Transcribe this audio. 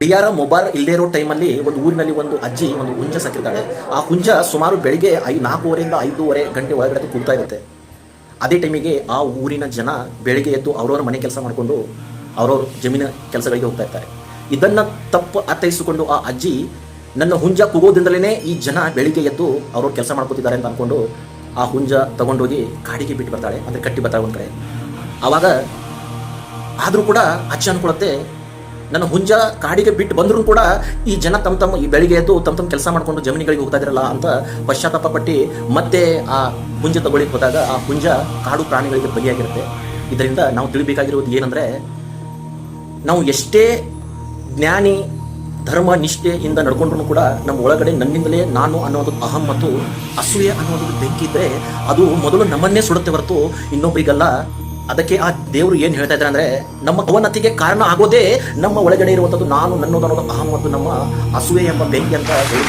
ಬಿಯಾರ mobile ಇಲ್ಲದೇ ಇರೋ ಟೈಮಲ್ಲಿ ಒಂದು ಊರಿನಲ್ಲಿ ಒಂದು ಅಜ್ಜಿ ಒಂದು ಹುಂಜ ಸಾಕಿರ್ತಾಳೆ. ಆ ಹುಂಜ ಸುಮಾರು ಬೆಳಿಗ್ಗೆ 4:30 5:30 ಗಂಟೆ ಒಳಗಡೆ ಕೂಗ್ತಾ ಇರುತ್ತೆ. ಅದೇ ಟೈಮಿಗೆ ಆ ಊರಿನ ಜನ ಬೆಳಿಗ್ಗೆ ಎದ್ದು ಅವ್ರವ್ರ ಮನೆ ಕೆಲಸ ಮಾಡಿಕೊಂಡು ಅವ್ರವ್ರ ಜಮೀನು ಕೆಲಸಗಳಿಗೆ ಹೋಗ್ತಾ ಇರ್ತಾರೆ. ಇದನ್ನು ತಪ್ಪು ಅರ್ಥೈಸಿಕೊಂಡು ಆ ಅಜ್ಜಿ ನನ್ನ ಹುಂಜ ಕೂಗೋದ್ರಿಂದಲೇ ಈ ಜನ ಬೆಳಿಗ್ಗೆ ಎದ್ದು ಅವ್ರವ್ರ ಕೆಲಸ ಮಾಡ್ಕೋತಿದ್ದಾರೆ ಅಂತ ಅಂದ್ಕೊಂಡು ಆ ಹುಂಜ ತಗೊಂಡೋಗಿ ಕಾಡಿಗೆ ಬಿಟ್ಟು ಬರ್ತಾಳೆ, ಅಂದರೆ ಕಟ್ಟಿ ಬರ್ತಾಳೆ ಒಂದು ಕಡೆ. ಆವಾಗ ಆದರೂ ಕೂಡ ಅಜ್ಜಿ ಅನ್ಕೊಳತ್ತೆ, ನನ್ನ ಹುಂಜ ಕಾಡಿಗೆ ಬಿಟ್ಟು ಬಂದರೂ ಕೂಡ ಈ ಜನ ತಮ್ಮ ಈ ಬೆಳಿಗ್ಗೆ ಎದ್ದು ತಮ್ಮ ಕೆಲಸ ಮಾಡಿಕೊಂಡು ಜಮೀನುಗಳಿಗೆ ಹೋಗ್ತಾ ಇದ್ರಲ್ಲ ಅಂತ ಪಶ್ಚಾತ್ತಾಪ ಪಟ್ಟು ಮತ್ತೆ ಆ ಹುಂಜ ತಗೊಳ್ಳಿಕ್ಕೆ ಹೋದಾಗ ಆ ಹುಂಜ ಕಾಡು ಪ್ರಾಣಿಗಳಿಗೆ ಬಲಿಯಾಗಿರುತ್ತೆ. ಇದರಿಂದ ನಾವು ತಿಳಿಬೇಕಾಗಿರೋದು ಏನಂದರೆ, ನಾವು ಎಷ್ಟೇ ಜ್ಞಾನಿ ಧರ್ಮ ನಿಷ್ಠೆಯಿಂದ ನಡ್ಕೊಂಡ್ರೂ ಕೂಡ ನಮ್ಮ ಒಳಗಡೆ ನನ್ನಿಂದಲೇ ನಾನು ಅನ್ನೋದು ಅಹಂ ಮತ್ತು ಅಸೂಯೆ ಅನ್ನೋದು ಬೆಂಕಿ ಇದ್ದರೆ ಅದು ಮೊದಲು ನಮ್ಮನ್ನೇ ಸುಡುತ್ತೆ ಹೊರತು ಇನ್ನೊಬ್ಬರಿಗಲ್ಲ. ಅದಕ್ಕೆ ಆ ದೇವರು ಏನು ಹೇಳ್ತಾ ಇದ್ದಾರೆ ಅಂದರೆ, ನಮ್ಮ ಅವನತಿಗೆ ಕಾರಣ ಆಗೋದೇ ನಮ್ಮ ಒಳಗಡೆ ಇರುವಂಥದ್ದು ನಾನು ನನ್ನೋದು ಅನ್ನೋದು ಅಹಂ ಮತ್ತು ನಮ್ಮ ಅಸೂಯೆ ಎಂಬ ಬೆಂಕಿ ಅಂತ ಹೇಳಿ